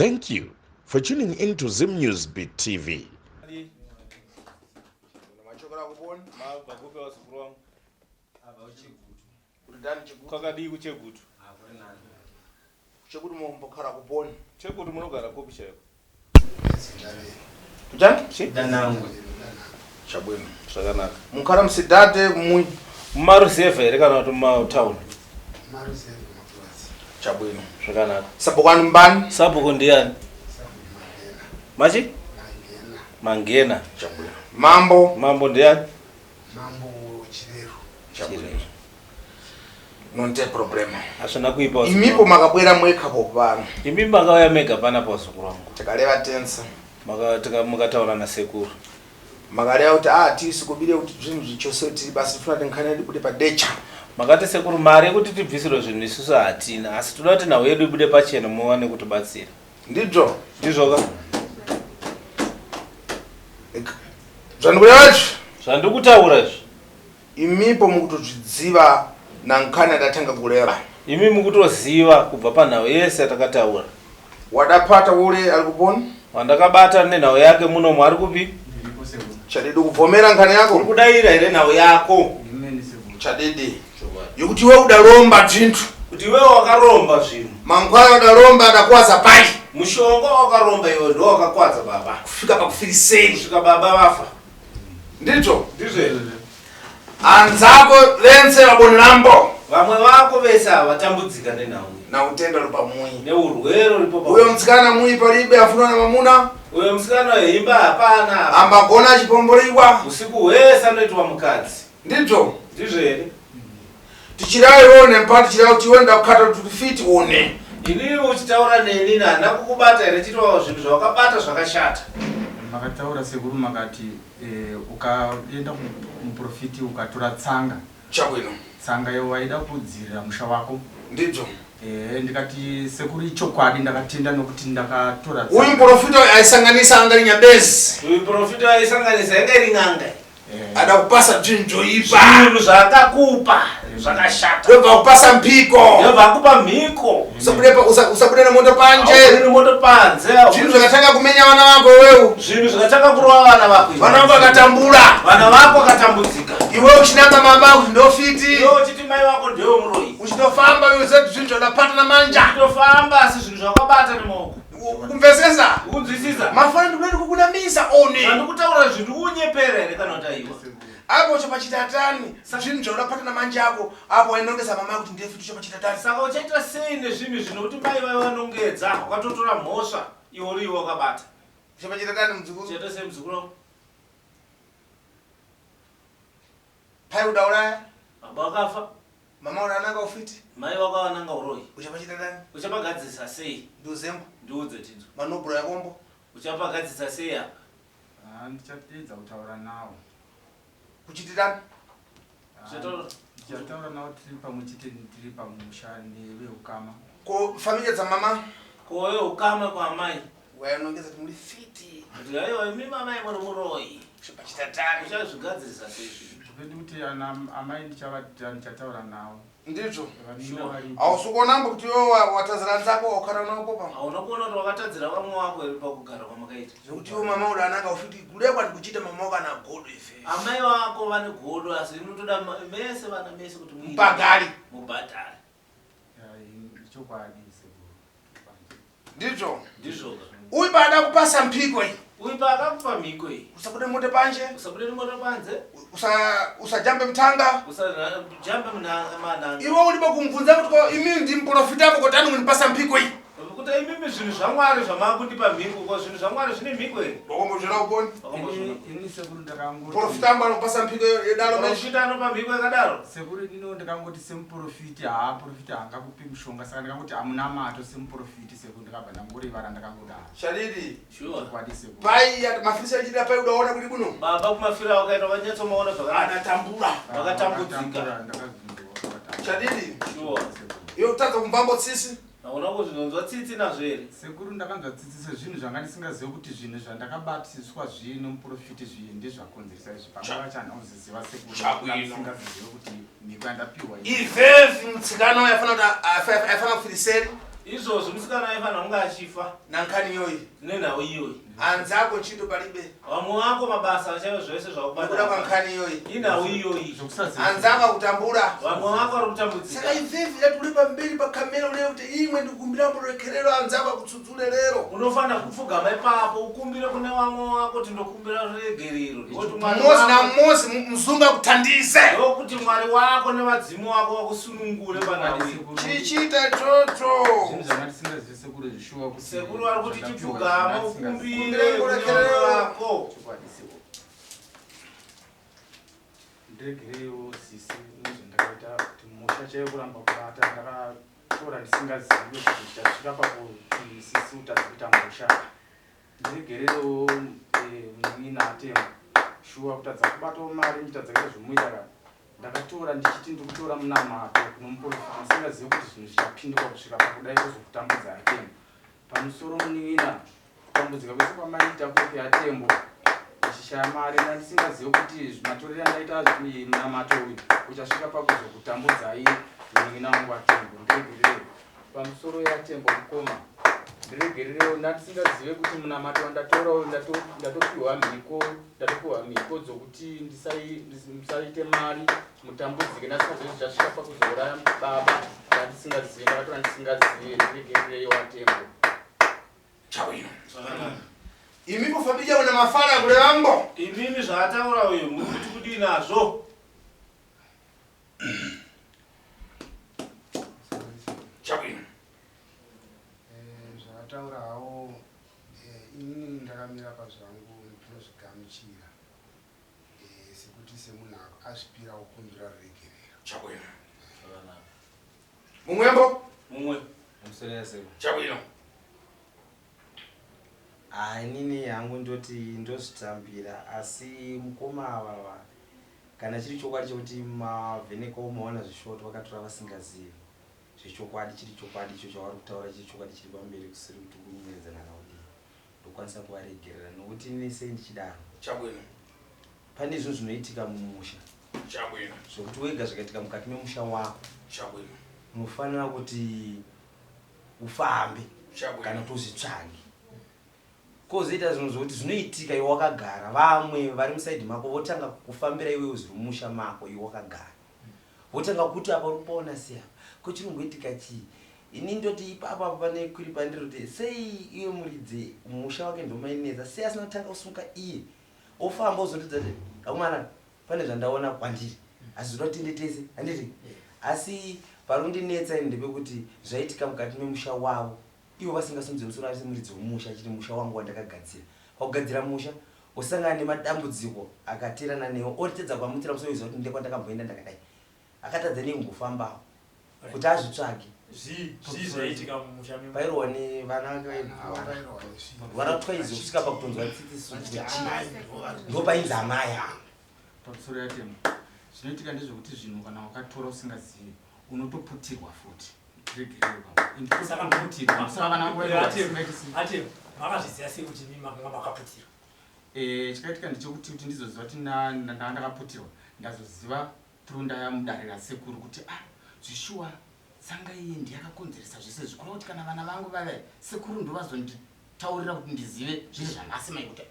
Thank you for tuning into Zim News Beat TV. Mukara msidade Maruseve rekana to ma town. Chabwino. Zvakanaka. Sabukani mbani? Sabuko ndiani? Machi? Mangena. Chabwino. Mambo ndiani? Mambo Chireru. Chabwino. Nonte problema. Asana kuipa. Imipo makabwera mweka popano. Imipo makawaya mega pana posukuru wangu. Takaleva tensa. Mukataura na sekuru. Magalea uti tisi kubile uti zvinhu zvichose tiri basi tifuna tinkhane ibude padecha. Makati sekuru mari kuti tibvisiro zvinhu isusu hatina asi toda kuti nawo yedu ibude pachena muone kuti batsira. Ndizvo ka. Zvandikutaura izvi. Imipo mukutozvidziva nankhani adatanga kureva. Imi mukutoziva kubva panhau yese atakataura. Wadapata ule alikuponi? Wandakabata nenhau yake muno mwari kupi? Chadidi kuvomera nkhani yako? Uri kudaira ere nhau yako? Chadidi. Yokuti wewe udalomba zvintu. Kuti wewe wakaromba zvinhu. Mankhwala udalomba adakwaza pai. Mushonga wakaromba iwe ndo wakakwadza baba. Kufika pakufiriseni. Kusvika baba vafa. Ndizvo? Ndizvo. Anzako vense vabonirambo. Vamwe vako vese vatambudzika nenhau. Na utenda uri pamui. Neurwere uripo pamui. Uyo mtsikana mui palibe afuna na mamuna. Uyo mtsikana weimba hapana. Ambagona achipomboliwa. Usiku hwese anoitwa mukadzi. Ndizvo? Ndizvo here. Tichiraione mpati chirau tiwenda kukata tukifiti one. Inini uchitaura neni nana kukubata here chitwa zvinhu zvawakabata zvakashata. Makataura sekuru makati ukaenda kumuprofiti ukatora tsanga. Chabwino. Tsanga yo waida kudzirira musha wako. Ndizvo. Ndikati sekuru ichokwadi ndakatenda nokuti ndakatora tsanga. Uyu muprofiti aisanganisa anga rinyabezi. Uyu muprofiti aisanganisa anga ringanga. Adakupasa zvinhu ipa. Zvinhu zvakakupa zvakashata. Webva kupasa mpiko. Webva kupa mhiko. Usabude nemoto panje. Usabude nemoto panze. Zvinhu zvakatanga kumenya vana vako wewe. Zvinhu zvakatanga kurova vana vako. Vana vako vakatambura. Vana vako vakatambudzika. Iwe uchinamba mama kuti ndofiti. Iwe uchiti mai vako ndiwe muroyi. Uchitofamba iwe zeti zvinhu zvadapata namanja. Uchitofamba asi zvinhu zvakabata nemaoko. Kumvesesa? Kunzwisisa? Mafana ndikuenda kukunamisa one. Ndikutaura zvinhu unyepera here kana utaiwa. Apo chapachitatani zvinhu zvadapata namanja ako apo wainongesa mama kuti ndiye fitu chapachitatani. Saka uchaita sei nezvinhu zvinokuti mai vai vanongedza wakatotora mhosva iwe uriwo wakabata. Chapachitatani muzukuru? Uchaita sei muzukuru wangu? Pai udauraya? Baba wakafa. Mama udananga ufiti? Mai wakawananga uroyi. Uchapachitatani? Uchapagadzisa sei? Nduzembo? Ndiudze tinzo. Manobhuro yakombo? Uchapagadzisa sei apa? Ndichapedza kutaura nawo. Kuchitirani? Ndichataura nawo tiri pamwe chete tiri pamusha neveukama. Ko familia dzamama? Ko veukama kwamai. Wainongeza kuti muri fiti. Kuti aiwa imi mamai muri muroyi. Chapachitatani? Uchazvigadzirisa sei zvinhu? Zvinoda kuti amai ndichataura nawo. Ndizvo. Ausukonamba kuti iwe watadzira nzako wakagara nawo popa. Unokona kuti wakatadzira vamwe vako iri pakugara kwamakaita. Zvekuti iwe mama udananga ufiti kulekwa ndikuchita mama wako kana godo ife. Amai vako vane godo asi inotoda mese vana mese kuti mupagari mubhadhari. Ichokwadi sekuru. Ndizvo. Ndizvo. Uyu paada kupasa mpiko iyi. Uyu paakakupa mhiko iyi. Usabude moto panje. Usabude moto panze. Usajambe mtanga. Usajambe mananga. Iwe ulibe kumvunza kuti imi ndi mprofita wako kuti anondipasa mpiko iyi. Kuti imimi zvinhu zvamwari zvamakundipa mhiko ko zvinhu zvamwari zvine mhiko iyi. Wakombozvira uponi? Ini sekuru ndakangoti. Profita wangu anopasa mpiko yedaro meshi. Profita anopa mhiko yakadaro. Sekuru ndino ndakangoti semuprofiti profita angakupi mushonga saka ndakangoti amuna mato semuprofiti sekuru ndakabva ndangorivara ndakangodaro. Shadidi. Sure. Kwadi sekuru. Pai mafirisa achida pai udaona kuti kuno. Baba kumafira wakaita wanyatsomaona zvakanaka. Anatambura. Vakatambudzika. Shadidi. Sure. Iwe utadza kumbambo tsisi. Naona kuzvinonzwa tsitsi nazvo here. Sekuru ndakanzwa tsitsi sezvinhu zvanga ndisingazivi kuti zvinhu zvandakabatiswa zvino muprofiti zviye ndezvakonzeresa izvi panguva chanauziziva sekuru ndisingazivi kuti mhiko yandapiwa ivhevi mutsikana yafana kufiriseri. izvozvo musikana aifana kunge achifa nankani yoyi nenhau iyoyi anzako ntchito palibe vamwe vako mabasa chaivo zvese nekuda kwankhani yoyi inhau iyoyi anzako akutambula vamwe vako vari kutambudzika saka ivhevi latuli pamberi pakamera ulero kuti imwe ndikukumbira mburekerero anzako akutsudzule lero unofanira kupfugama ipapo ukumbire kune vamwe vako tindokumbira regerero mmozi na mmozi mzungu akuthandize ndokuti mwari wako nevadzimu vako vakusunungure panhau chichita chocho sekuru vari kuti tipfugama ukumbire kune vako ndiregerewo sisi nezvandakaita kuti musha chaivo kuramba kubata ndakatora ndisingazivi kuti ndichasvika pakuti sisi utazoita musha ndiregerewo munin'ina atemba shuwa kutadza kubatawo mari nditadza kuita zvomuita ndakatora ndichiti ndikutora munamato kunomuprofita ndisingazivi kuti zvinhu zvichapinduka kusvika pakudai kwezvokutambudza atemba pamusoro munin'ina kutambudzika kwese kwamaita kwepe atembo ndichishaya mari ndandisingazivi kuti matorero andaita munamato uyu uchasvika pakuzokutambudzai munin'ina wangu atembo ndiregerere pamusoro yatembo mukoma ndiregererewo ndandisingazive kuti munamato wandatorawo ndatopiwa mhiko dzokuti ndisaite mari mutambudzike ndasingazive zvichasvika pakuzouraya baba ndandisingazive ndakatora ndisingazive ndiregerereyo atembo chawino imi kufambija una mafana kule wambo imimi zvataura uyu muri kuti kudii nazvo chawino zvataurawo inini ndakamira pazvangu ndinozvigamuchira sekuti semunhu asvipira kukumbira ruregerero chawino mumwembo mumwe chawino inini hangu ndoti ndozvitambira asi mukoma avava kana chiri chokwadi chokuti mavheneka umaona zvishoto vakatora vasingazivi zvechokwadi chiri chokwadi icho chavari kutaura chiri chokwadi chiri pamberi kusiri kuti kunyenza nharaudii ndokwanisa kuvaregerera nokuti inese ndichidaro chabwino pane zvinhu zvinoitika mumusha chabwino zvokuti wega zvakaitika mukati memusha wako chabwino unofanira kuti ufambe chabwino kana tozvitsvange kozoita zvinhu zvokuti zvinoitika iwe wakagara vamwe vari musaidhi mako votanga kufambira iwe zviri mumusha mako iwe wakagara votanga kuti apa urupaona seapa kochirongoitika chii ini ndoti ipapa pane kuri pandiroti sei iwe muridze musha wake ndomainetsa sei asina kutanga kusunga iye ofamba ozotidza kuti amwana pane zvandaona kwandiri asi zvoda kuti nditese handiti asi parundinetsa ini ndepekuti zvaitika mukati memusha wavo ivo vasingasumudzi musoro asi muridzi womusha achiti musha wangu wandakagadzira pakugadzira musha usangana nemadambudziko akaterana newo otedza kwamutira musoro iziva kuti ndekwandakamboenda ndakadai akatadza nekungofambawo kuti azvitsvage zvaitika mumusha pairohwa nevana varatwa izi kusvika pakutonzwa tsitsi ndopainzi amaya pamusoro yatembo zvinoitika ndezvekuti zvinhu kana wakatora usingazivi unotoputirwa futi makazviziva sei kuti makanga makaputira chikaitika ndechekuti kuti ndizoziva kuti ndakaputirwa ndazoziva through ndayamudarira sekuru kuti zvishuwa tsanga iye ndiyakakonzeresa zvese zvikuru kuti kana vana vangu vave sekuru ndovazonditaurira kuti ndizive zviri zvanhasimai kuti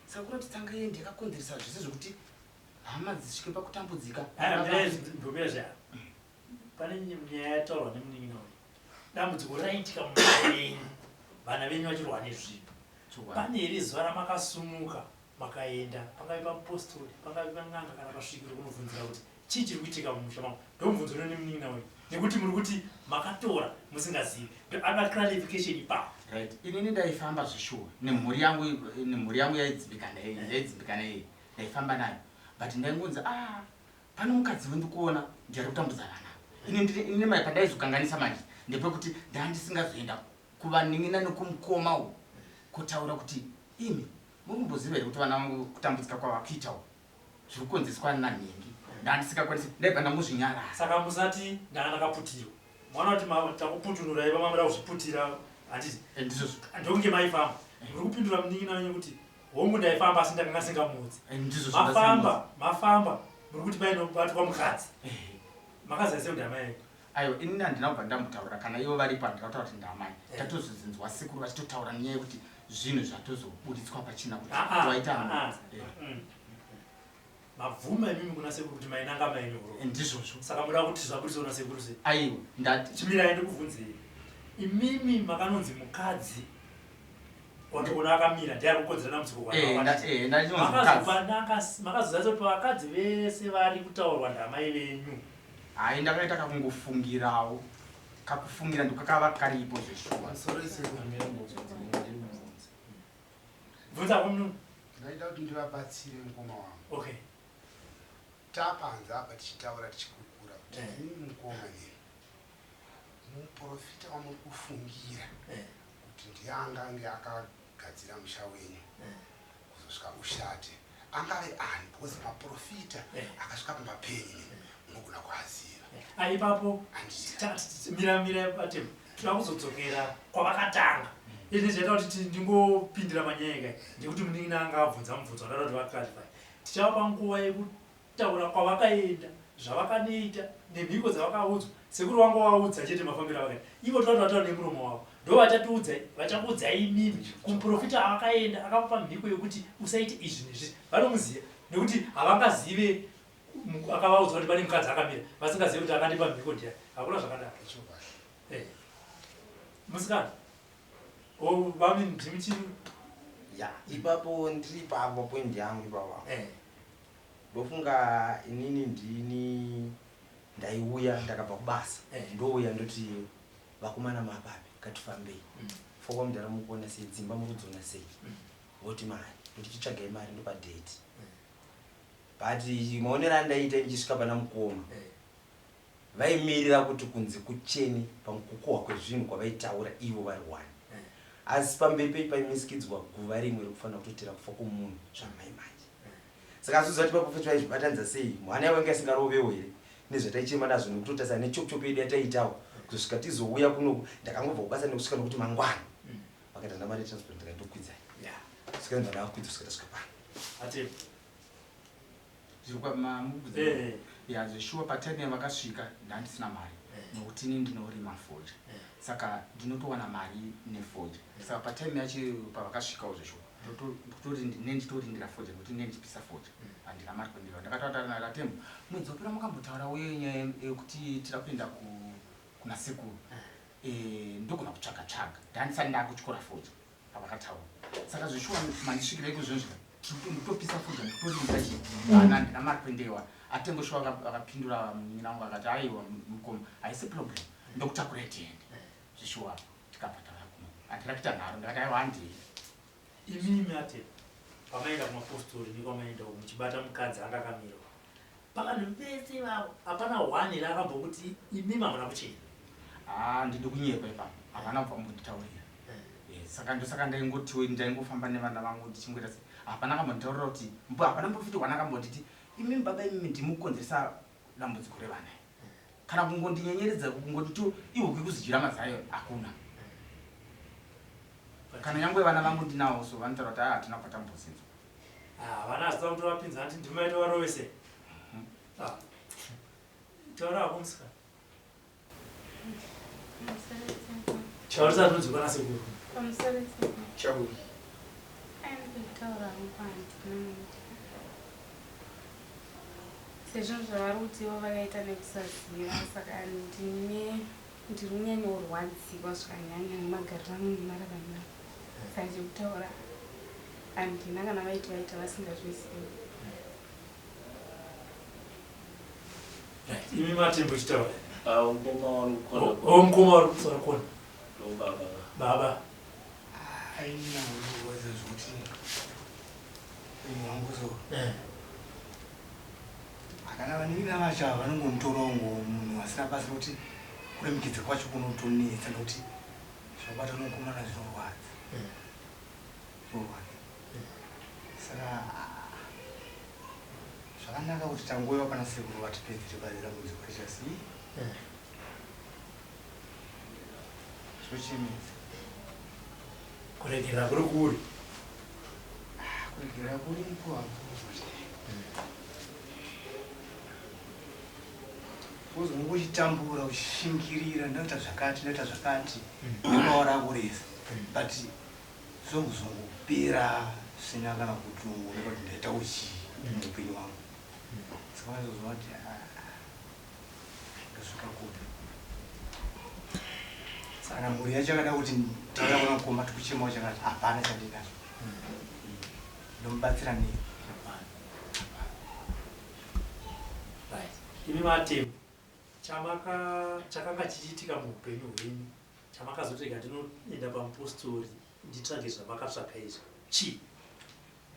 sekuru kuti tsanga iye ndiyakakonzeresa zvese zvokuti hama dzisvike pakutambudzika ndobezva pane nyaya yataurwa nemunin'ina uyu dambudziko raitika mumba wenyu vana venyu vachirwa nezvinhu pane here zuva ramakasumuka makaenda pangave papostori pangave pan'anga kana pasvikiro kunobvunzira kuti chii chiri kuitika mumusha mavo ndomubvunzo ino nemunin'ina uyu nekuti muri kuti makatora musingazivi ada clarification ipapo right inini ndaifamba zvishuwa nemhuri yangu yaidzimbikana iye ndaifamba nayo but ndaingonzi pane mukadzi wendikuona ndiyari kutambudza vana ini mai pandaizokanganisa manje ndepekuti ndandisingazoenda kuvanin'ina nekumukoma uyu kutaura kuti imi mukumboziva here kuti vana vangu kutambudzika kwavakuitawo zviri kukonzeswa nanhengi ndandisingakwanisi ndaibva ndamuzvinyarasa saka musati ndanga ndakaputirwa mwana kuti takuputunurai vamamada kuzviputira handiti ndizvozvo ndokunge maifamba muri kupindura munin'ina wenyu kuti hongu ndaifamba asi ndakanga singamudzi mafamba muri kuti mainobatwa mukadzi makaziva sei kuti amai aiwa inini handina kubva ndamutaura kana ivo varipo handikataura kuti ndamai tatozozinzwa sekuru vachitotaura nenyaya yekuti zvinhu zvatozobuditswa pachina kuti waita mabvuma imimi kuna sekuru kuti mainanga mainoro ndizvozvo saka muda kuti zvabudiswa na sekuru sei aiwa ndati chimirai ndikubvunzei imimi makanonzi mukadzi wandikuona akamira ndiye akukodzera namutsiko makazoziva kuti vakadzi vese vari kutaurwa ndamai venyu hai ndakaita kakungofungirawo kakufungira ndokakava karipo zveshuwa bvunza kumunhu ndaida kuti ndivabatsire mukoma wangu okay tapanza apa tichitaura tichikurukura kuti ini mukoma neni muprofita wamuri kufungira kuti ndiye angange akagadzira musha wenyu kuzosvika ushate angave ani because maprofita akasvika pamapenyu unogona kuaziva aipapo miramira patemu toda kuzodzokera kwavakatanga izvi zvaita kuti ndingopindira manyaya ikai ndekuti munini anga abvunza mubvunzo ndada kuti vakarifa tichava nguva yekutaura kwavakaenda zvavakanoita nemhiko dzavakaudzwa sekuru wangu waudza chete mafambiro avakaita ivo toda kuti vataura nemuromo wavo ndo vachakuudzai mimi kumuprofita avakaenda akapa mhiko yekuti usaite izvi nezvi vanomuziva nekuti havangazive akavaudzwa kuti pane mukadzi akamira vasingazivi kuti akandipa mhiko ndiya hakuna zvakadaro musikana vami ndimichiri ya ipapo ndiri ipapo poindi yangu ipapo ndofunga inini ndini ndaiuya ndakabva kubasa ndouya ndoti vakomana mapapi katifambei fokwa mudhara mukuona sei dzimba mukudziona sei voti mari kuti chitsvagai mari ndopadheti but maonero andaita ndichisvika pana mukoma vaimirira kuti kunzi kucheni pakukohwa kwezvinhu kwavaitaura ivo vari wani asi pamberi pei paimisikidzwa guva rimwe rikufanira kutotera kufa kwomunhu zvamai manje saka aziziva kuti papo vaizvibatanidza sei mwana yavange asingarovewo here nezvataichema nazvo nekutotasana nechokuchopo yedu yataitawo kusvika tizouya kunoku ndakangobva kubasa nekusvika nokuti mangwana vakaita ndamari transport ndikandokwidzai svika ndandavakwidza kusvika tasvika pano zvirikwa ya zveshuwa patime vakasvika ndandisina mari nokuti ini ndinorima foja saka ndinotowana mari nefoja saka patime yacho pavakasvikawo zveshuwa nditorindira foja nokuti neni ndichipisa foja handina mari kwendira ndakataura nalatembo mwedzi wapera mukambotaura wenyaya yekuti tira kuenda kuna sekuru ndogona kutsvaga ndandisani ndakutyora foja pavakataura saka zveshuwa mandisvikira ikuzvonzvika nditopisa foja nditorinda chivana ndina mari kwendewa atembo shuwa akapindura munyina wangu akati aiwa mukoma haisi problem ndokutakurai tiende zveshuwa tikapatara kuno handira kuita nharo ndakati aiwa handii imimi ate pamaenda kumapostori nekwamaenda muchibata mukadzi anga akamirwa pavanhu vese vavo hapana hwane rakambokuti imimi hamuna kuchena ndidi kunyekwa ipapo havana kubva mbonditaurira saka ndosaka ndaingotiwe ndaingofamba nevana vangu ndichingota sei hapana kambonditaurira kuti hapana muprofita wana kambonditi imimi baba imimi ndimukonzeresa dambudziko revana kana kungondinyenyeredza kungondito ihuku ikuzidyira mazayo hakuna kana nyangwe vana vangu ndinawo so vanotaura kuti hatina kupata mbozinzo vana hazita kuti vapinza ati ndimaita varovese taura hako musikana chaurisa tinonzwa kana sekuru chauri sezvinhu zvavari kuti ivo vakaita nekusaziva saka ndiri kunyanyorwadziwa zvakanyanya nemagariro angu nemararamiro saka chekutaura handina kana vaita vasingazvizivi imi matembo chitaura mukoma vari kukona baba ainyaoiwedza zvokuti uyu wangu so akana vaningina vacha vanongontorongo munhu asina basa kuti kuremikidza kwacho kunotonetsa nokuti zvinobata nomukomana zvinorwadza saka zvakanaka kuti tangoiva pana sekuru vatipedzere badira mudziko rechasi zvochemedza kuregerera kuri kuri kuregerera kuriko hapo uzongochitambura uchishingirira ndoita zvakati nemaorakuresa but zongopera sina kana kuti unoona kuti ndaita uchi muupenyu wangu saka vanozozwa kuti ndasvika kupi saka mhuri yacho yakada kuti tauya kuna mukoma tikuchemawo chakati hapana chandinacho ndomubatsira nei imi matemu chakanga chichiitika muupenyu hwenyu chamakazotega ndinoenda pamupostori nditsvage zvamakatsvaka izvo chii?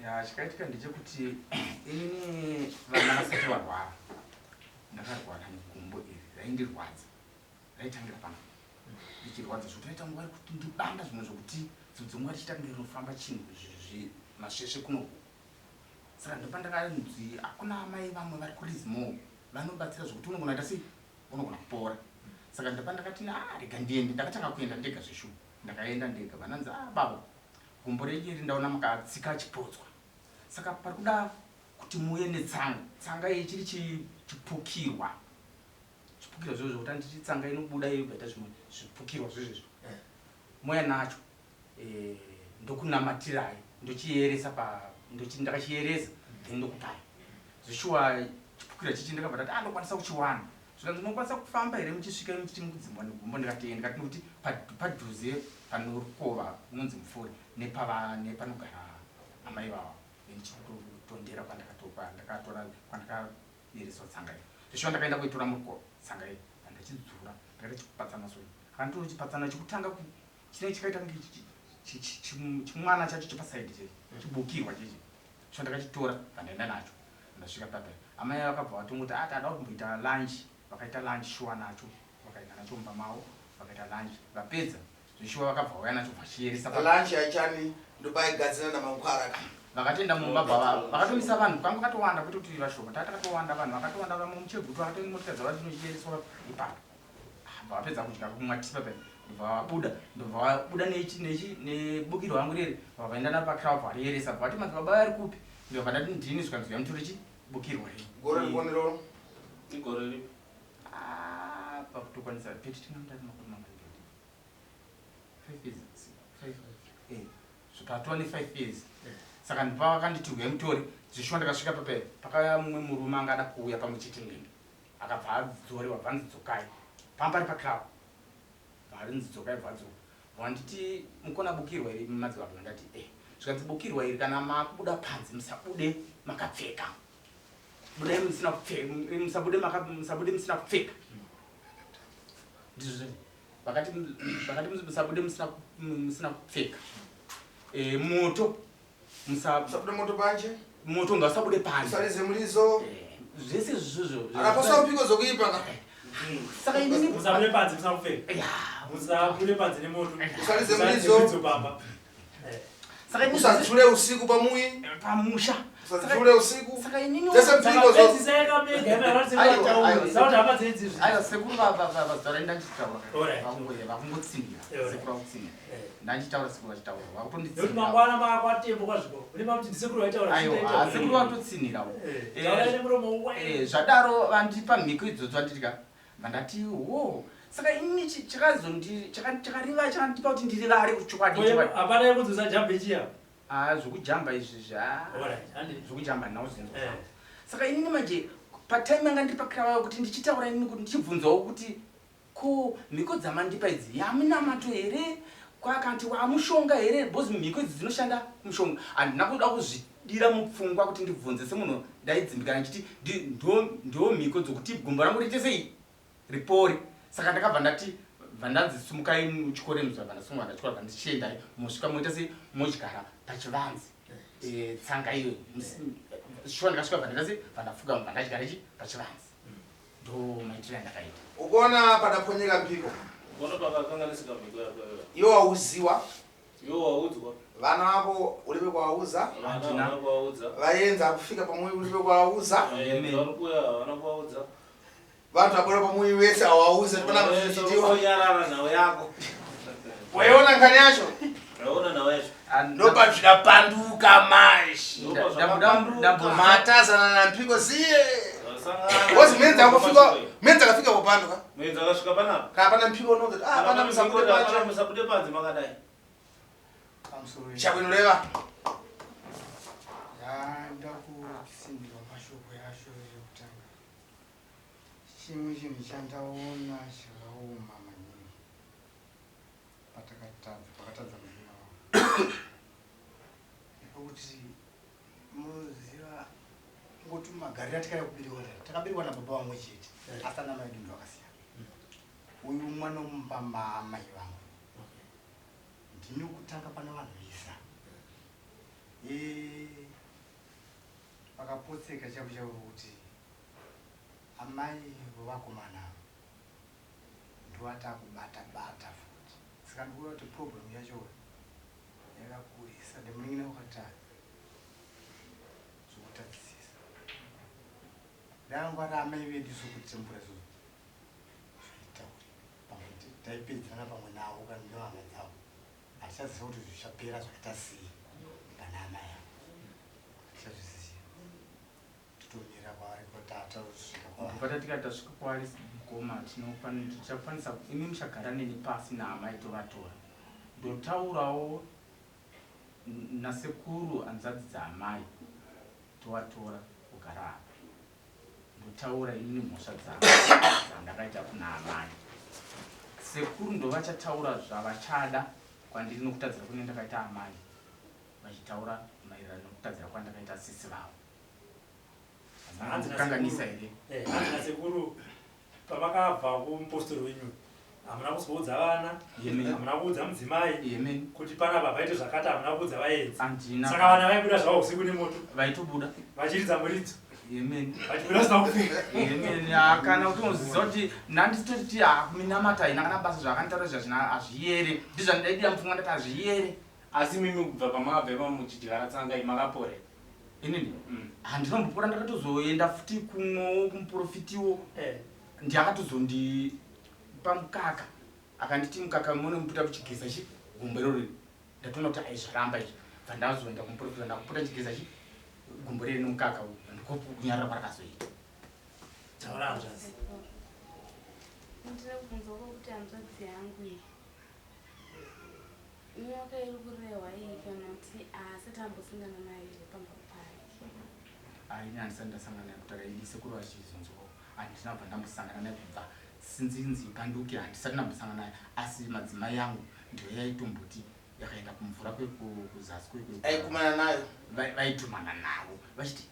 chakaitika ndechekuti inini vana vasati varwara ndakarwara negumbo iri raindirwadza raitangira pano ndichirwadza zvokuti raita nguva kuti ndibanda zvimwe zvokuti dzimwe richitangira rinofamba chinhu masvesve kunoku saka ndopa ndakanzi hakuna amai vamwe vari kurizimo vanobatsira zvokuti unogona ita sei unogona kupora saka ndopa ndakati rega ndiende ndakatanga kuenda ndega zveshuwa ndakaenda ndega vananzi baba gumbo rechiri ndaona makatsika chipotswa saka pari kuda kuti muye netsanga iyi chiri chipukirwa zvozvo zvokuti anditi tsanga inobuda iyo baita zvimwe zvipukirwa zvozvezvo moya nacho ndokunamatirai ndochiyeresa ndakachiyeresa then ndokupai zvishuwa chipukirwa chichi ndakabva tati ndokwanisa kuchiwana zvikanzi ndinokwanisa kufamba here muchisvika muchiti mukudzimwa negumbo ndikati ndikati nokuti padhuze panorukova unonzi Mufuri nepanogara amai vavo ndichitotondera kwandakatora kwandakayereswa tsanga iyi zvishuwa ndakaenda kuitora murukova tsanga iyi andachidzura ndakaita chikupatsana soi akandiro chipatsana chekutanga chinenge chikaita chimwana chacho chepasaidi chechi chibukirwa chechi sho ndakachitora vandaenda nacho ndasvika papa amai vakabva vatongoti tada kumboita lunch vakaita lunch shuwa nacho vakaenda nacho mumba mavo vakaita lunch vapedza zvishuwa vakabva vauya nacho vachiyeresa lunch aichani ndobaigadzira namangwara vakatoenda mumba bava vakatomisa vanhu kwanga katowanda kuti kuti vashoma takatowanda vanhu vakatowanda vamwe muchegutu vakatoenda motikadza vari tinochiyereswa ipapo vapedza kudya kumwatisa pa ndobva vabuda nebukirwa vangu riri vakaenda napakirava variyeresa vati madzibaba vari kupi ndobva ndati ndini zvikanziva mutore chibukirwa riri gore rikonero igore ripi pakutokwanisa peti tinamutati makuru mangani 5 years patova ne5 years saka ndipa vakanditi uya mutore zvishuwa ndakasvika pape pakauya mumwe murume anga ada kuuya pamwe chete neni akabva adzorewa bva nzidzokai pambari pakirava bvari nzidzokai bvadzoka vanditi mukona bukirwa iri mumadzibaba ndati zvikanzi bukirwa iri kana makubuda panze musabude makapfeka budai musina kupfeka musabude musina kupfeka ndizvo vakati musabude musina kupfeka moto musabude moto panje moto ngasabude panze usarize mulizo zvese izvozvo akaposa mpiko zokuipa saka inini musabude panze musina kupfeka musabude panze nemoto usarize mulizo baba saka usadzule usiku pamusha usadzule usiku saka inini dzese mpiko ayo sekuru vazara ndachitaura vakungotsinira sekuru vakutsinira ndachitaura sekuru vachitaura vakutonditsinira mangwana makwatembo kwazviko unema kuti ndisekuru vaitaura sekuru vakutotsinirawo zvadaro vandipa mhiko idzodzo vanditika vandati saka inini chakariva chakandipa kuti ndirivare kuchokwadi hapana yekunzosa jambe chiya zvokujamba izvi zvokujamba nauzvinzo saka inini manje patime yanga ndiri pakiravayo kuti ndichitaura inini kuti ndichibvunzawo kuti ko mhiko dzamandipa idzi yamunamato here kwakanti wamushonga here bhozi mhiko idzi dzinoshanda kumushonga handina kuda kuzvidira mupfungwa kuti ndibvunze semunhu ndaidzimbikana nchiti ndo mhiko dzokuti gumbo rangu riite sei ripori saka ndakabva ndati vandanzi sumukai muchikore muzvavandasungwa ndachikora vandichiendai mosvika moita sei modyara pachivanzi tsanga iyo shuwa ndakasvika vandita sei vandafuga vandadyara ichi pachivanzi ndo maitiro andakaita ukuona padaponyeka mpiko pakakangalisika mhiko yako iwo wauziwa waudzwa vana vako ulibe kuwauza vana kuwaudza vayenza kufika pamwe ulibe kuwauza varikuya vana kuwaudza vantu abora pamwe wese awauze tibona kuchitiwa yarara nawo yako waiona nkani yacho raona nawo yacho ndopa zvikapanduka mashi ndambudambo matazana na mpiko ziye wozimene dzakufika Menza akafika kupano ka? Menza akasvika panapa. Ka pana mpiko unozi. Ah, pana musabude pacho. Musabude panze makadai. Chakwinuleva. Ndakusindira mashoko yacho yekutanga. Chimwe chinhu chandaona chakaoma maningi pakatadza muzvina wavo nekuti muziva ngoti mumagariro atakayakubiriwa takabiriwa nababa vamwe chete asi ana mai dundu vakasiyana. Uyu mwana umupa mai vangu ndini kutanga pana vanhu visa vakapotseka chavo chavo kuti amai vovakomana ndovatakubata futi saka ndikuona kuti problem yacho yakakurisa ndemunin'ina wakati zvokutadzisisa ndangwari amai vedu sokutembura izvozvo zvaitauri pamwe taipedzana pamwe navo kana nevana dzavo hatichaziva kuti zvichapera zvakaita sei pana amai avo tichazviziva totonyera kwavari kotata kusvika kwavari patatika tasvika kwaari mukoma tichakwanisa imi muchagara neni pasi naamai tovatora ndotaurawo nasekuru hanzvadzi dzaamai tovatora kugara apa ndotaura inini mhosva dzandakaita kuna amai sekuru ndovachataura zvavachada kwandiri nokutadzira kune ndakaita amai vachitaura maererano nokutadzira kwandakaita sisi vavo kanganisa here hanzi nasekuru pavakabva kumupostori wenyu hamuna kuzoudza vana hamuna kuudza mudzimai kuti panapa paite zvakati hamuna kuudza vaenzi saka vana vaibuda zvavo usiku nemoto vaitobuda vachiridza muridzo vachibuda zvisina kupfeka kana kuti unoziva kuti nanditoti minamata haina kana basa zvakanitaura hazviyere ndizvandaidira mupfungwa ndati hazviyere. Asi mimi kubva pamabva pamuchidyara tsangai makapore inini handinombopora ndakatozoenda futi kumwe kumuprofitiwo ndiakatozondi mukaka akanditi mukaka mune muputa kuchigeza chi gumbo irori ndatoona kuti aizvaramba izvi bvandazoenda kumuprofita ndakupota chigeza chi gumbo riri nemukaka ndikokunyarira kwarakazoita taura hanzvadzi ndiri kubvunzawo kuti hanzvadzi yangu iyi nyoka iri kurehwa iyi kana kuti asati ambosangana nayo iri pamba pake aini handisati ndasangana naye kuti akaidise kuri vachizonzwawo handisina kubva ndambosangana naye kubva sinzinzi panduki handisati ndambosangana naye asi madzimai yangu ndiyo yaitomboti yakaenda kumvura kwekuzasi aikumana nayo vaitumana navo vachiti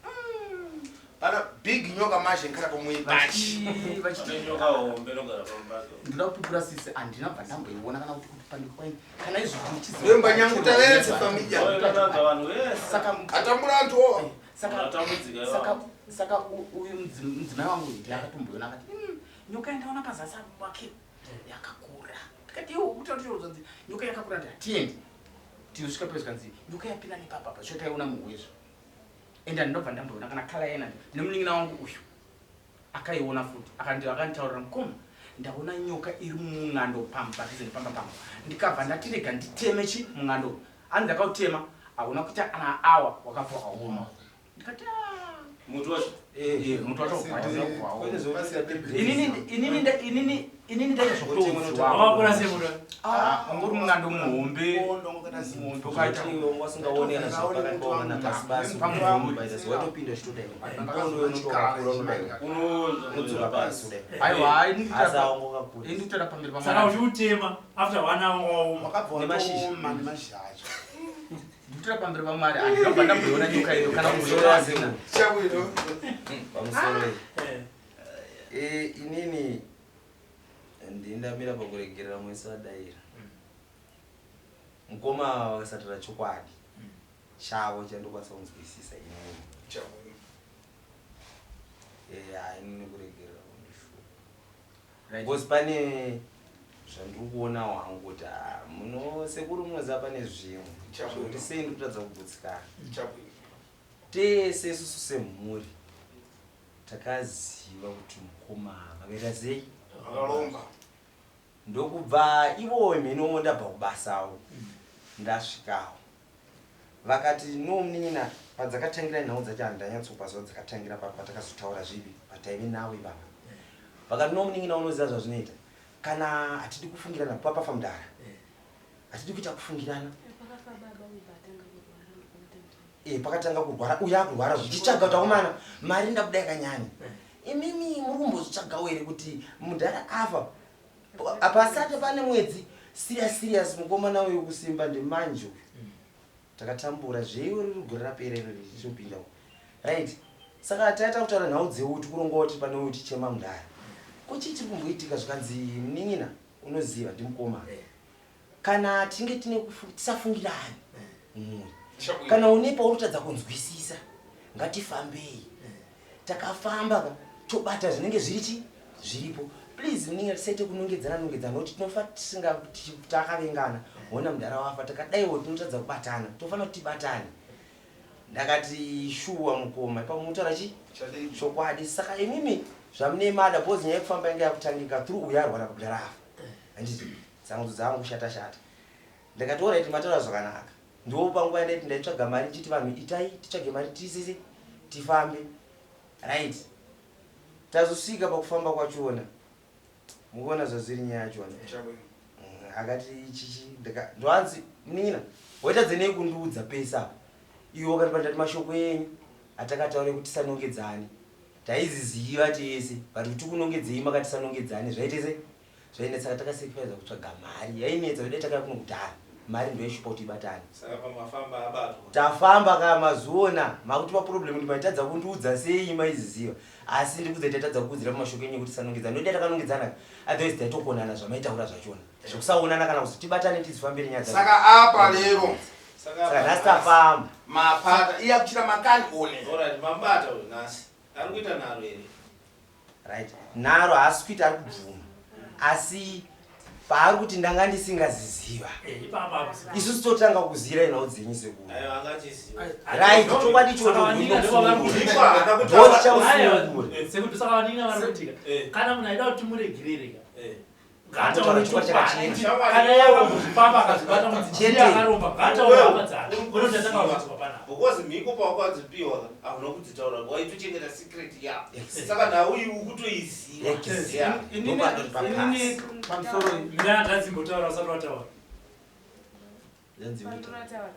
pana big nyoka mashe nkara pamuibachi nyoka hombe nogara pambato ndinoda kupupura sisi handina bva ndamboiona kana kuti pandiko kwaini kana izvo wemba nyanguta vese famija vanhu vese saka atambura antuwo saka uyu mudzimai wangu ndiakatomboiona akati nyoka yandaona pazasi apo wake yakakura tikati iwo kutautirodzanzi nyoka yakakura ndi hatiendi tiosvika pezvo kanzi nyoka yapinda nepapapa chotaiona muhwezvo ende handinobva ndamboiona kana kala yena nemunin'ina wangu uyu akaiona futi akanditaurira mukoma ndaona nyoka iri mung'ando padhuze nepamba pangu ndikabva ndatirega nditeme chi mung'ando anzi akautema aona kuti ana awa wakabva wakaoma ndikati mutu wacho mutu wacho inini ndaita zvokutoziwa ungori mung'ando muhombe aiwa indikutoda pamberi saka uchiutema after 1 hour nemashizha acho ndikutoda pamberi pamwari handinobva ndamboiona nyoka iyo kana kuzorazina pamusoro inini ndindamira pakuregerera mwese wadaira mukoma wakasatira chokwadi chavo chandokwanisa kunzwisisa inini inini kuregerera because pane zvandiri kuona hwangu kuti sekuru munoziva pane zvimwe zvokuti sei ndikutadza kugutsikana tese isusu semhuri takaziva kuti mukoma vakaita sei vakalomba ndokubva ivo mhenowo ndabva kubasawo ndasvikawo vakati nomunina padzakatangira nhau dzacho handanyatsopasawo dzakatangira patakazotaura zvivi pataive navo ivava vakati nomuningina unoziva zvazvinoita kana hatidi kufungirana papafa mudhara hatidi kuita kufungirana pakatanga kurwara uya akurwara zvichitsvaga kuti akomana mari ndakuda yakanyanya imimi murumbozvitsvagawo here kuti mudhara afa pasati pane mwedzi serious mukomana uyu kusimba ndemanje takatambura zveiwo riri raperero richopinda right saka taita kutaura nhau dzeuti kurongoti pane uti chema mudhara kuchii chiri kumboitika zvikanzi munin'ina unoziva ndimukomana kana tinge tisafungirani kana une paurotadza kunzwisisa ngatifambei takafamba tobata zvinenge zviripo please munin'ina tisaite kunongedzana nokuti tinofa takavengana ona mudhara wafa takadaiwo tinotadza kubatana tofanira kuti tibatane ndakati shuwa mukoma pamutaura chokwadi saka imimi zvamune mada bhozi nyaya yekufamba inge yakutangika through uya arwara kudhara afa handiti tsangu dzangu kushata ndakati alright mataura zvakanaka ndo panguva yandaiti ndaitsvaga mari chiti vanhu itai titsvage mari tisisi tifambe right tazosvika pakufamba kwachona mukuona zvazviri nyaya yachona akati chichi ndoanzi munin'ina waitadze nei kundiudza pesa apa iwe wakati pandati mashoko enyu atakataure kuti tisanongedzane taiziziva tese vari kuti kunongedzei makati tisanongedzane zvaitese zvainetsa saka takasekipaiza kutsvaga mari yainetsa vedai takaya kuno kudhara mari ndoishupa kuti ibatane tafamba ka mazuona makuti paproblemu kuti maitadza kundiudza sei maiziziva asi ndikudza taitadza kukudzira pamashoko enyu kuti tisanongedzane nodai takanongedzana otherwise taitokonana zvamaitaura zvachona zvokusaonana kana kuti tibatane tizifambire nyaya saka apa lero saka nhasi tafamba mapata iya kuchira makani one mambata uyu nhasi ari kuita nharo here right nharo haasi kuita ari kubvuma asi paari kuti ndanga ndisingaziziva isusu totanga kuziva nhau dzenyu sekuru right chokwadi kana munhu aida kuti muregerere because mhiko pakwakadzipiwa hauna kudzitaura waitochengeta secret yako saka nauyu ukutoiziva pamusoro ndadzimbotaura usati wataura ndinotaura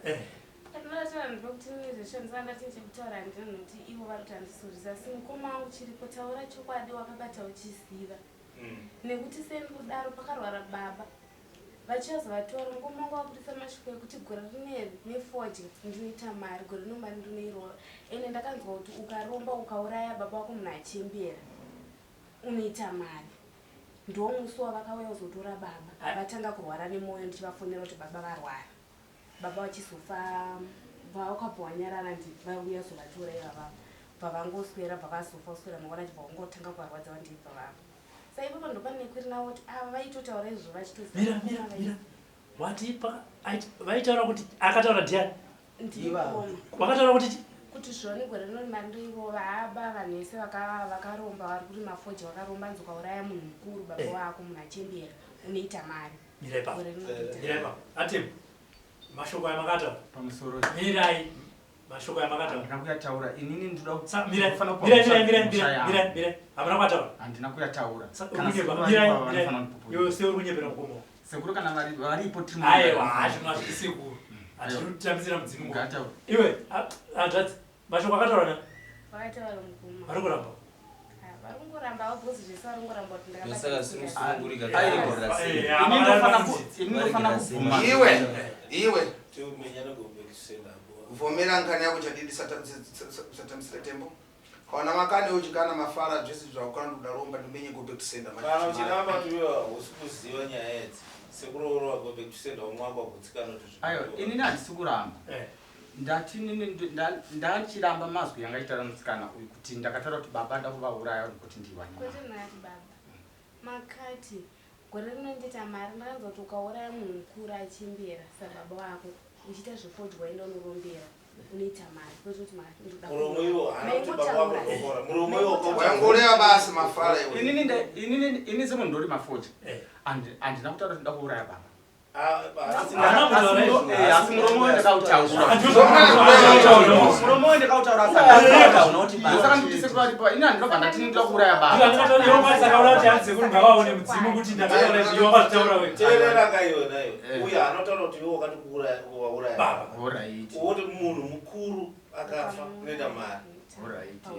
ndinokuti nezveshandisanda tichekutaura ndinokuti ivo vari kuti handisozvisa asi mukoma wangu chiripo taura chokwadi wakabata uchiziva nekuti seni kudaro pakarwara baba vachivazovatora mukoma wangu wakubudisa mashoko ekuti gore nefodya ndinoita mari gore nomari ndinoirova ende ndakanzwa kuti ukaromba ukauraya baba wako munhu achembera unoita mari ndo musi wavakauya kuzotora baba vatanga kurwara nemwoyo ndichivafonera kuti baba varwara baba vachizofa vakabva wanyarara ndivauya zovatora ivavavo bvavangoswera bvavazofa uswera mangwana chibva vangotanga kuvarwadza vandibva vavo saipopo ndopane nekwiri navo kuti ava vaitotaura izvo vachitozimira watipa vaitaura kuti akataura ndiani ndivavo vakataura kuti kuti zvone gore rinonandoirova aba vanhu vese vakaromba vari kuri mafoji vakaromba nzi ukauraya munhu mukuru baba wako munhu achembera unoita mari miraipa atemu mashoko aya makataura pamusoro mirai mashoko aya makataura handina kuyataura inini ndinoda mirai hamuna kwataura handina kuyataura iwe seuri kunyepera mukomo sekuru kana varipo aiwa hatinazviti sekuru hatinotambisira mudzimu iwe hanzvadzi mashoko akataura na vakataura mukoma vari kuramba vari kungoramba vabhozi zvese vari kungoramba kuti iwe vhomera nkani yako chadidi satamisira tembo kaona makani uchikana mafara zvese zvakukana ndodaromba ndimenye go back to sender kana uchiramba tuwa usikuziva nyaya idzi sekuroorwa go back to sender umwako wakutsikana kuti ayo inini handisi kuramba ndati ndachiramba mazwi yangaitara mutsikana uyu kuti ndakataura kuti baba ndakuvauraya kuti ndiwanyakwete baba makati gore rinondita mari ndakanzwa kuti ukauraya munhu mukuru achembera sababa wako uchiita zvefodya waenda unorombera unoita mari kwete kuti wangoreva basi mafara inini semunhu ndori mafodya handina kutaura kuti ndakuuraya baba asi muromo ndakautaura muromo ndakautaura saka nditise kuti ina ndinobva ndatinindira kuuraya uyo anotaura kuti iwe wakati kuuraya oti munhu mukuru akafa unoita mari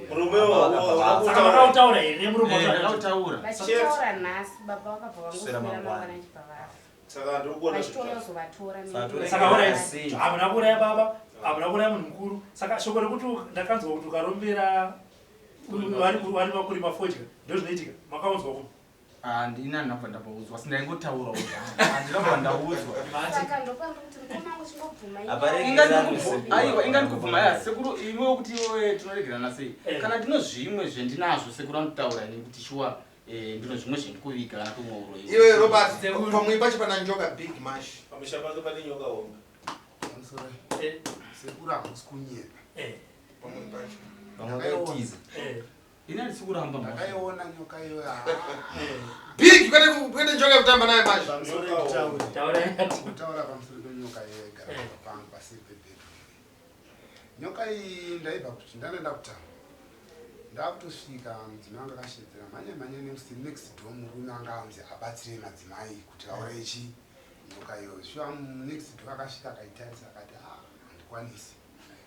muromoakautaura here ndakautaura vachitaura nhasi baba vakabva vangoswera mangwana chipavava saka ndikuona vachitonozovatora hamuna kuuraya baba hamuna kuuraya munhu mukuru saka shoko rekuti ndakanzwa kuti ukarombera vari makuri mafodya ndozvinoitika makaunzwa kuti ndina ndinabva ndambaudzwa sindaingotaura ndinabva ndaudzwa aiwa ingandikubvuma ya sekuru iwe kuti iwe tinoregerana sei kana ndino zvimwe zvendinazvo sekuru anotaura ini kuti shuwa ndino zvimwe zvendikuviga kana kumwauro iwe Robert pamwe pacho pana njoka big mash pamusha pake pane nyoka hombe sekuru hakusi kunyepa pamwe pacho vangakaitiza ina ndisikuramba ndakaiona nyoka iyo big kwete njoka yekutamba naye mash kutaura pamusoro penyoka yegara pangu pasipebhedu nyoka iyi ndaibva kuti ndanoenda kutamba ndakutosvika mudzimai wanga akashedzera manye next door murume anga anzi abatsire madzimai kuti vaure ichi nyoka iyo shuwa next door akasvika akaitarisa akati handikwanisi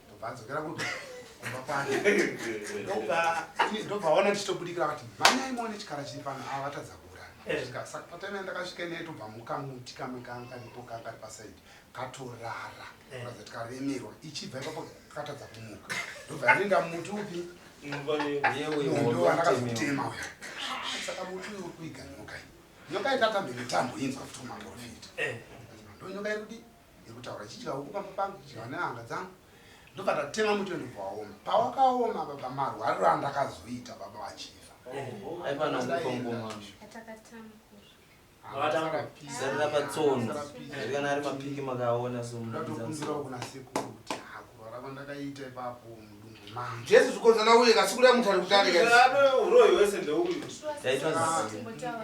ndobva adzokera kumba kwake ndobva aona ndichitobudikira akati manyai muone chikara chiri pano vatadza kuuraya saka pataimene ndakasvika naye tobva mukamuti kamwe kangaripo kangari pasaidi katorara kuratidza kuti karemerwa ichibva ipapo katadza kumuka ndobva yarinda muti upi ndovandakazotema uya saka muti uyu uri kuiga nyoka iyi nyoka itatambe mitambo inzwa kuti umaprofita ndo nyoka iri kudi iri kutaura ichidya uku pamba pangu ichidya nehanga dzangu ndobva ndatema muti wenu paoma pawakaoma baba marwariro andakazoita baba vachifa sarira patsono kana ari mapiki makaona ndatokumbirawo kuna sekuru kuti kurwara kwandakaita ipapo mudumbu mangu jesu zvikonzana uye kasikuru yamuntu ari kutandika uroyi wese ndeuyu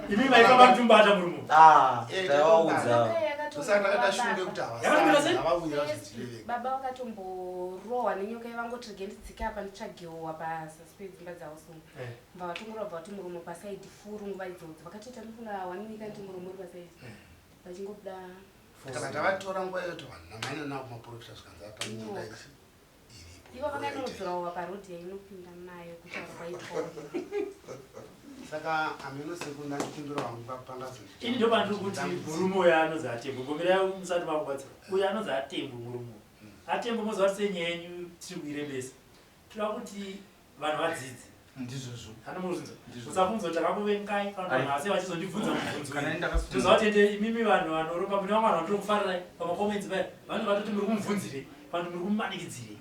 imi maifamba mtumbata murumo taivaudza saka ndakada shunge kuti havauya zvichireveka baba vakatomborohwa nenyoka ivangoti rege ndidzike apa nditsvagewa pasaspe dzimba dzavo so mva vatongora bva vati muromo pasaidi furu nguva idzodzo vakatoita ndifunga 1 week andi muromo uri pasaidi vachingobuda saka ndavatora nguva yoto vanhu namaina navo kumaprofita zvikanza panyoka iripo ivo vakanodzurawa parodhi yainopinda nayo kutaura kwaitwa saka ameno sekuru ndandipindura vangu papangazo ini ndoba ndiri kuti murume uyo anonzi atembo gomirai musati makubatsira uyo anonzi atembo murume atembo moziva kuti senyaya yenyu tiri kuirembesa toda kuti vanhu vadzidze ndizvozvo anomuzvinza usabvunza kuti akakuvengai kana vanhu asi vachizondibvunza mubvunzo toziva kuti ende imimi vanhu vanoromba mune vamwe vanhu vatiri kufarirai pamakomenzi paya vanhu vatoti muri kumubvunzire vanhu muri kumumanikidzire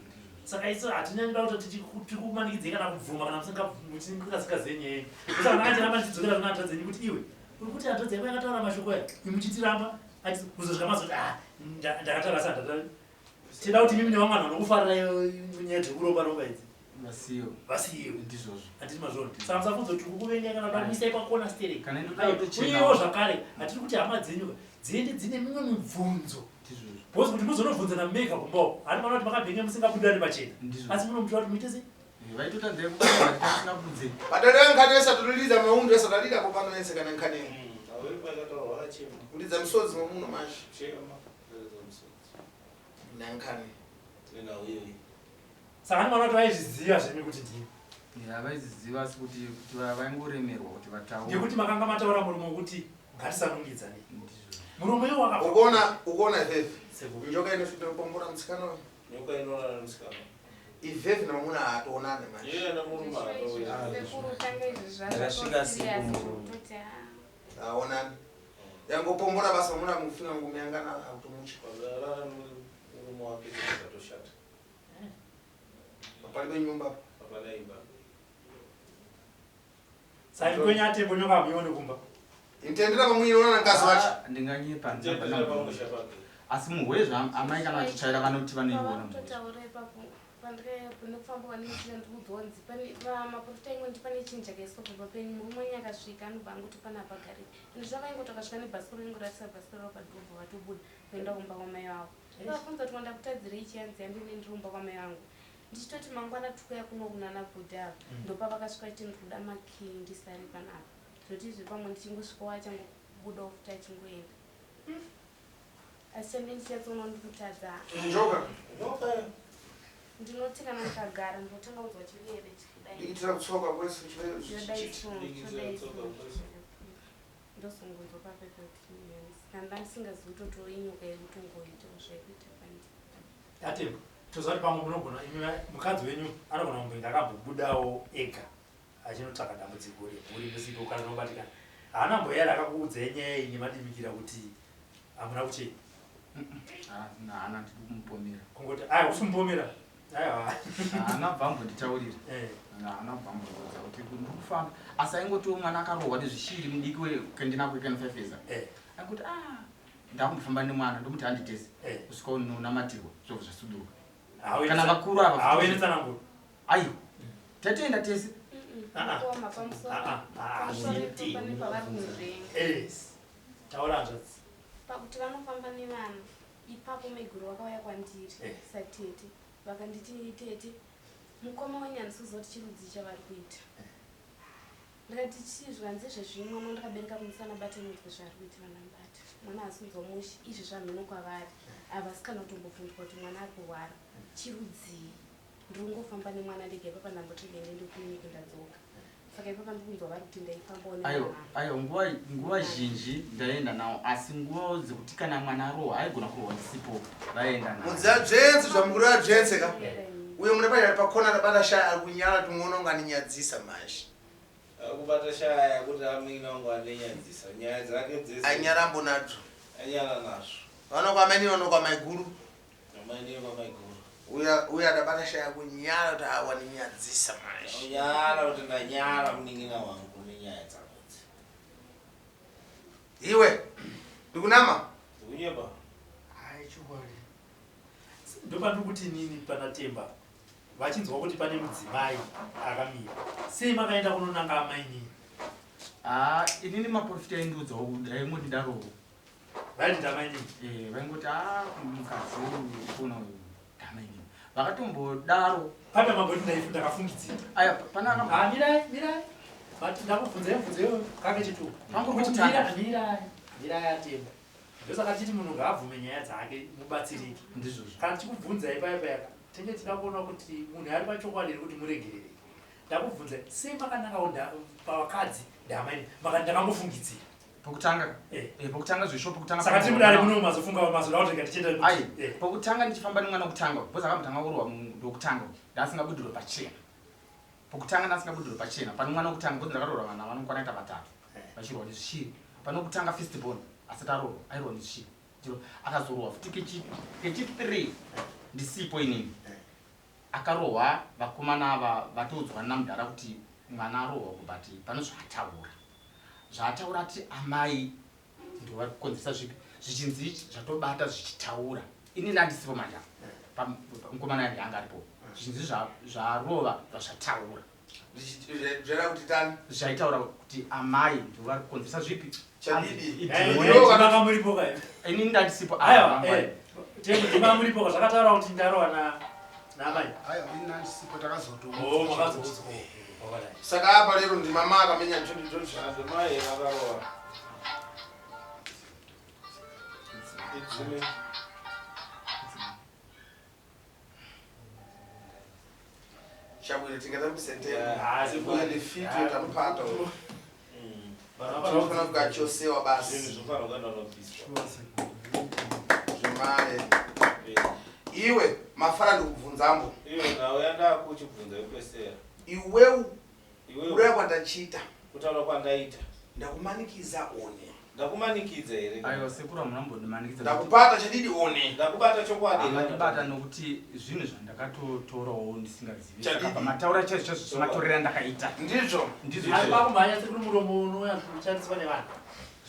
saka isu hatinyanyoda kuti tiri kumanikidzei kana kubvuma kana musingasikazei nyaya yenyu saka ndakachiramba ndichidzokera zvina hanzva dzenyu kuti iwe uri kuti hanzva dzenyu yakataura mashoko aya imuchitiramba kuzosvika mazoti ndakataura sandata tida kuti mimi nevamwe vanhu vanokufarirai nyaya dzekuropa idzi vasiyo ndizvozvo hatiri mazvoni saka musabvunza kuti kukuvengai kana vakuisai pakona stereki uyewo zvakare hatiri kuti hama dzenyu dziende dzine mimwe mibvunzo bhozi kuti muzonobvunzana mumeka kumbawo hani mana kuti makabhenge musingabudani pachena asi munomutora kuti muite sei vaitota ndekuaasina budze padada yankhani yesatoliliza maundu esatolida kopano yese kana nkhani ulidza misodzi mamuno mashi nankhani saka hani mana kuti vaizviziva zvemi kuti ndii havaiziziva asi kuti vaingoremerwa kuti vataure ngekuti makanga mataura murume wekuti ngatisanungidzane murume iwo ukaona ivhevhi njoka inosvika kupombora musikana uyu nyoka inoonana musikana ivhevhi namamuna haatoonane manje haonani yangopombora basa mamuna mufinga ngumeyangana automuchi murume wake atoshata papali penyumba papanaimba sari kwenye atembo nyoka hamuione kumba intendera pamwe inoonana ngazi wacho ndinganyepa asi muhwezva amai kana vachichaira kana kuti vanoiona pandikufamba kwandichira ndikudzonzi maprofita imwe ndi pane chinhu chakaiswa papenyu murume wenyu akasvika anobva angoti pana pagari ende zvakaingoti akasvika nebhasikoro ingoratisa bhasikoro padhobha vatobuda kuenda kumba kwamai vavo vafunza kuti wanda kutadzirei chiyanzi yandine ndirumba kwamai vangu ndichitoti mangwana tukuya kuno kunana bhodhava ndopa vakasvika kuti ndikuda makii ndisari panapa zvoti izvi pamwe ndichingosvikawo achangobuda futi achingoenda asi chande ndichatsoona ndikutadza ndinoti kana ndikagara ndinotanga kunzwa chiveve ndikitira kutsoka kwese ndosongonzwa papepeti kana ndisingazivi totoinyuka yekutongoita zvaikuita pandii ati tozati pamwe munogona mukadzi wenyu anogona kumbinga akambobudawo ega achinotsvaka dambudziko remhuri musipo kana nobatikana haana mboyari akakuudzai nyaya iyi nemadimikira kuti hamuna kuchei haana ndiri kumupomera kungoti aya usimbomera haana bvambo nditaurira haana bvambo nditaurira kuti ndikufamba asi aingotiwo mwana akarohwa nezvishiri mudiki wekendinako ikani 5 yeza akuti ndakundofamba nemwana ndomuti handitese kusvika unonamatirwa zvobva zvasuduruka kana vakuru ava hawenetsananguru aiwa tatoenda tese tauranzvadzi pakuti vanofamba nevana ipapo meguru vakauya kwandiri satete vakanditi tete mukoma wenyu handisizoti chirudzi chavari kuita ndikati chizvanzi zvezvimwe mwana ndakabereka kumusana bate nyudzwe zvari kuita vanambata mwana asinzwa mushi izvi zvamhino kwavari avasikana kutombofundwa kuti mwana ari kurwara chirudzii ndiri ngofamba nemwana ndega ipapa ndambotogende ndikunyika ndadzoka saka ipapa ndikunzwa vari kuti ndaifambawo aiwa nguva zhinji ndaenda nawo asi nguva dzekuti kana mwana arohwa aigona kurohwa ndisipo vaenda nawo mudziya dzense zvamukuru dzense ka uye mune panyari pakona rabata shaya ari kunyara tumuona unga ninyadzisa mashi kubata shaya kuti amina wangu anenyadzisa nyaya dzake dzese anyarambo nadzo anyara nazvo vanokwameni vanokwamaiguru amainiyo kwamaiguru uye adabata shaya kunyara kuti awaninyadzisa mashi unyara kuti ndanyara muningina wangu nenyaya dzakodzi iwe ndikunama unyeba hai chokwadi ndopandi kuti nini pana temba vachinzwa kuti pane mudzimai akamira sei makaenda kunonanga amai nini inini maprofita aindiudzawo kuti aimoti ndarohwa vaiti ndamai nini vaingoti mukadzi weuna ndamainini vakatombodaro pane maboti ndakafungidzira aya pana mirai ndakubvunzai kake chituku mirai atemba ndosaka titi munhu ngaabvume nyaya dzake mubatsiriki ndizvozvo kana tichikubvunzai payapayaka tenge tida kuona kuti munhu ari pachokwadi iri kuti muregererei ndakubvunzai sei makanakawo pavakadzi ndamaini makati ndakambofungidzira pokutanga zvisho pokutanga saka tiri mudare muno mazofunga mazoda kuti ngatichenda ai pokutanga ndichifamba nemwana wokutanga bhoza akambotanga kurohwa ndokutanga ndasingabudirwe pachena pokutanga ndasingabudirwe pachena pane mwana wokutanga bhoza ndakarohwa vana vanokwana kuita vatatu vachirohwa nezvishiri pane wokutanga firstborn asati arohwa airohwa nezvishiri akazorohwa futi kechi3 ndisipo inini akarohwa vakomana ava vatoudzwa namudhara kuti mwana arohwa kubati pane zvaataura ati amai ndovari kukonzesa zvipi zvichinzi ichi zvatobata zvichitaura inini handisipo manja mukomana yange anga aripo zvichinzi zvarova zvataura zvera kuti tani zvaitaura kuti amai ndovari kukonzesa zvipi makamuripoka inini ndandisipo muripoka zvakataura kuti ndarohwa namai ndandisipo takazoto saka apa lero ndi mama akamenya mai akarohwa chabwino tingatambisenteuye ndifito tamupata tinofana kugachosewa basi zvemare iwe mafara ndikubvunzambo iwe nawe ndakuchibvunza ikwesera iweu uraya kwandachita kutaura kwandaita ndakumanikiza one ndakumanikidza here aiwa sekuru hamunambondimanikidza ndakupata chadidi one ndakubata chokwadi mandibata nokuti zvinhu zvandakatotorawo ndisingazivi mataura chaizvo zvematorera ndakaita ndizvo pakumhanya tiri muromo unoya kushandiswa nevanhu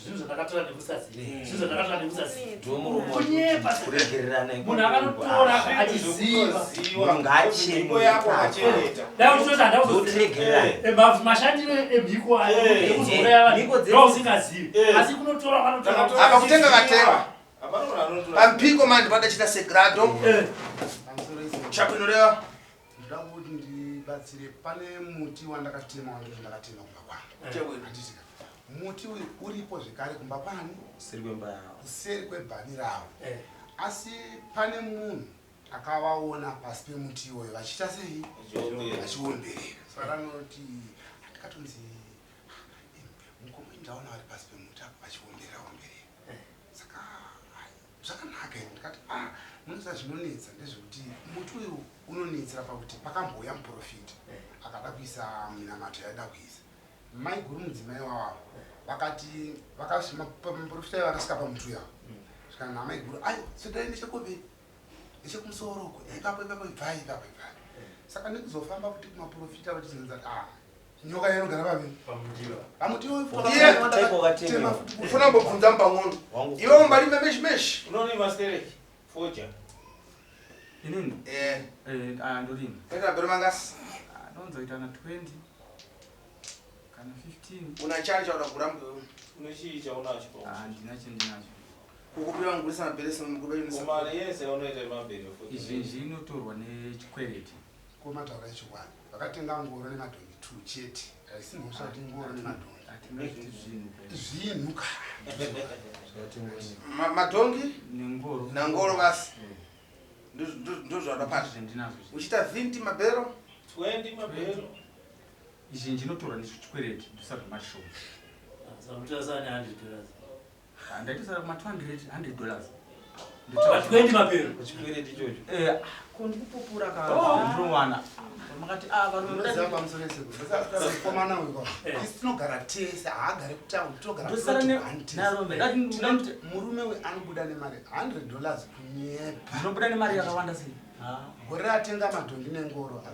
zvinhu zvandakatora nekusaziva zvinhu zvandakatora nekusaziva ndomuromo kunyepa kuregererana munhu akanotora achiziva munhu ngachene yako acheta dai uchitoti Kuregererana. mashandiro emhiko ayo ekuzouraya vanhu ndousingazivi asi kunotora vanotora akakutenga katenga apana anotora pampiko manje padachita segrado chakunoreva ndoda kuti ndibatsire pane muti wandakatema ndakatema kumba kwangu handitika muti uyu uripo zvekare kumba kwani kuseri kwemba yawo kuseri kwebhani ravo asi pane munhu akavaona pasi pemuti iwoyo vachiita sei vachiombereka saka anoti andikatonzi mukomwe ndaona vari pasi pemuti apo vachiomberera saka zvakanaka ndikati munoziva zvinonetsa ndezvekuti muti uyu unonetsera pakuti pakambouya muprofita akada kuisa minamato yaida kuisa mai guru mudzimai wavavo vakati muprofita vakasvika pamuti uyavo svikana namai guru ayo sodai nechekobe nechekumusoro ipapo ibvai saka ndikuzofamba kuti kumaprofita vachizonza nyoka inogara paveni pamuti ufuna mbobvunza mupang'ono iwe umbalime meshi unonima stereki foja inini ndorima enda bero mangasi anonzoita na 20 kana 15 una chari chauda kugura unechii chaunacho ndinacho kukupiwa ngurisa maberesi mukubeni mari yese unoita mabere izvinji inotorwa nechikwereti komataura echikwani vakatenga ngoro nemadhongi 2 chete aisi mhosva kuti ngoro nemadhongi zvinhu madhongi nengoro nangoro basi ndozvadapata ndinazvo uchiita 20 mabero 20 mabero izvinji inotorwa nechikwereti ndosarwa mashoma samutasani ndaitisara kuma $200 $20 mabero chikwereti ichocho kondikupupura ndinowana makati varumekomana uyu isi tinogara tese haagare kutaundi tinogara murume uyu anobuda nemari $100 kunyepa ndinobuda nemari yakawanda sei gore ratenga madhongi nengoro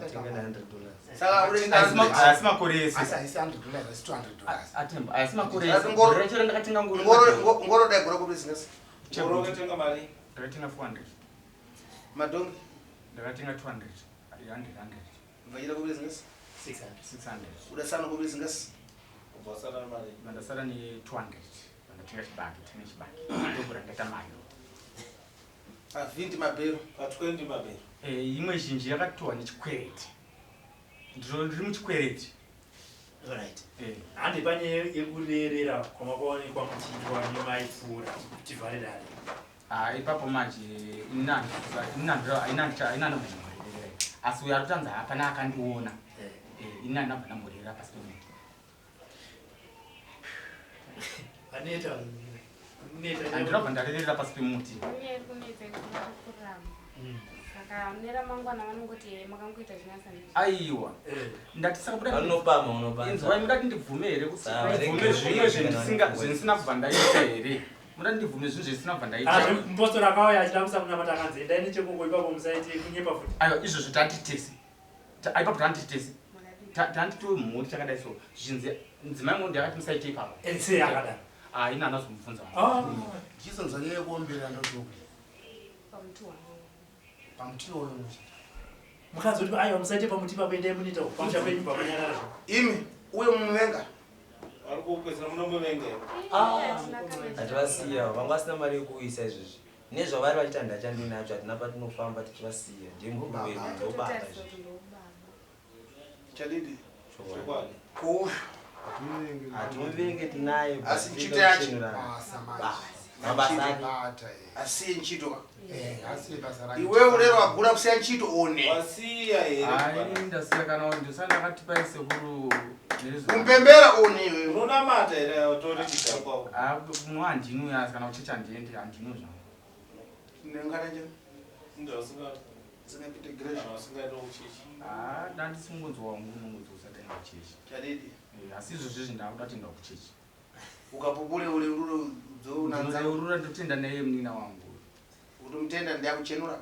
asi makore ese haisi $100 asi $200 asi makore ese gore racho randakatenga ngoro dai gura kubusiness ngoro ukatenga mari ndakatenga 400 madhongi ndakatenga 200 100 vachida kubusiness 600 udasana kubusiness ubasana mari vandasara ne 200 vandatenga chibage tine chibage ndobura ndaita mari 20 mabero 20 mabero imwe zhinji yakatorwa nechikwereti ndiri muchikwereti right handi pane yekurerera kwamakaonekwa muchiitwa nemaipfuura tivharidari ipapo manje inandira asi uyo arotanza hapana akandiona ini andinabva ndamurera pasi pemuti andinabva ndarerera pasi pemuti aiwa ndatisakabudainzwai mudati ndibvume here kutivume zvimwe zvinisina kubva ndaita here mudati ndibvume zvinhu zvisina kubva ndaita mpostori akauya achida kusakunamata akanzi endai nechekoko ipapo musaite kunyepa futi aiwa izvozvo tanditesi aipapo tanditesi tanditiwe mhuri takadai so zvinzi nzimai ngo ndakati musaite ipapo sei akadaro ina anazomubvunza ndichisonzwa nyaya yekuomberera ndotokuti pamuti iwoyo mukanzoti aiwa musaite pamuti ipapo endai munoita pamusha penyu papanyarara imi uyo muvenga ari kukwezera munombovenga hativasiya vanga vasina mari yekuisa izvozvi nezvavari vachita ndachandinacho hatina patinofamba tichivasiya ndimukuru wedu ndobaba chadidi chokwadi hatimuvenge tinaye asi nchito yacho mabasa ake asiye nchito asiye basa rake iwe urero wagura kusiya nchito one wasiya here ndasiya kana ndosandakatipai sekuru kumpembera one iwe unonamata here tori chidakwawo mwa handinuya asi kana uchecha ndiende handinu zvavo nenganaje ndausinga singapite gresh usingaita uchechi dandisingonzwa wangu unongonzi usadaenda kuchechi chadidi asi izvozvo zvindakuda tenda kuchechi ukapupule ule ururo urura ndotenda naye munina wangu kuti mutenda ndiyakuchenura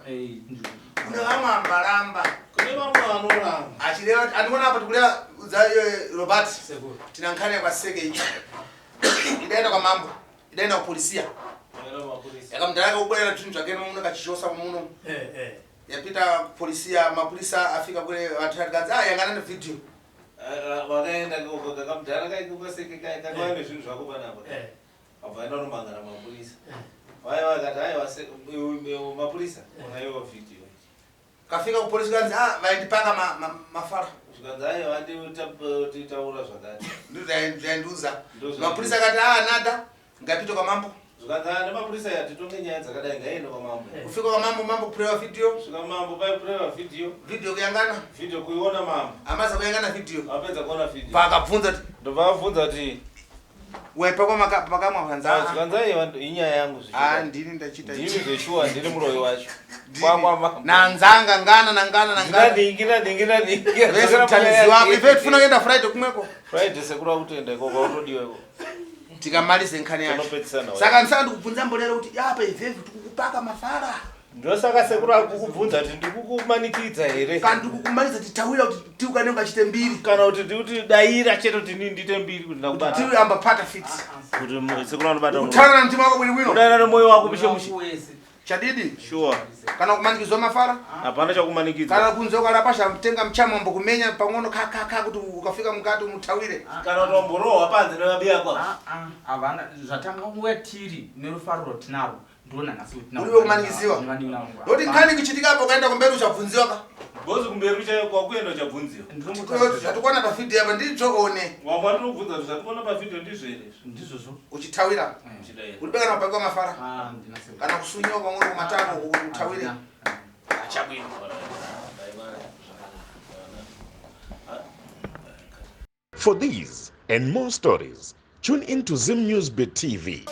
kune vamwe ambalamba kune vamwe vanoramba achireva andiona apa tikuleva Robert tina nkhani yakwaseke ichi idaenda kwa mambo idaenda kupolisia yakamdalaka kubwera tuntu chake muno kachichosa muno yapita polisia mapolisa afika kule atakaza yangana video wakaenda kakamdalaka ikukoseke kakwaime zvinhu zvako panapa abvaenda nomangana mapolisa waya wakati wase mapolisa unaiwa video kafika kupolisi kanzi vaindipanga mafara zvikanzi wandi titaura zvakati ndozvainduza mapolisa akati nada ngapite kwa mambo zvikanzi nemapurisa yatitonge nyaya dzakadai ngaende kwa mambo kufika kwa mambo kuprewa video svika mambo paipurewa video kuyangana video kuiona mambo amaza kuyangana video apedza kuona video pakabvunza ndobvabvunza kuti wepa kwa makamwa kanza zvikanzi inyaya yangu ndini ndachita ndimi zveshuwa ndiri muroyi wacho nanzanga ngana dingira vese mtaniziwa ife tifuna kuenda Friday kumweko Friday sekura kutenda ikoko autodiweko tikamalize nkhani yacho saka ndisaka ndikubvunza mbolero kuti apa ivhevi tikukupaka mafara ndosaka sekura kukubvunza kuti ndikukumanikidza here kana ndikukumaliza titawira kuti tiukanenge achite mbiri kana kuti ndikuti daira chete kuti ndite mbiri kuti ndakubata kuti amba pata fit kuti sekura unobata utana na mtima wako bwino udana nomoyo wako mushe chadidi sure kana kumanikizwa mafara hapana chakumanikidza kana kunzoka lapasha mtenga mchamo ambo kumenya pang'ono kaka kuti ukafika mukati umutawire kana tomborowa panze nevabiya kwa avana zvatanga wetiri nerufariro tinaro ndona nasi uliwe kumanikiziwa loti nkhani kuchitika hapo kaenda kumberi uchabvunziwa ka bozi kumberi chayo kwakuenda uchabvunziwa zvatikona pa video apa nditsvoone wamwa ndinobvunza zvatikona pa video ndizvere ndizvozvo uchitawira ulibeka na mabhako mafara kana kusunyiwa pang'ono kumatako utawire achabwino For these and more stories, tune in to Zim News Bit TV.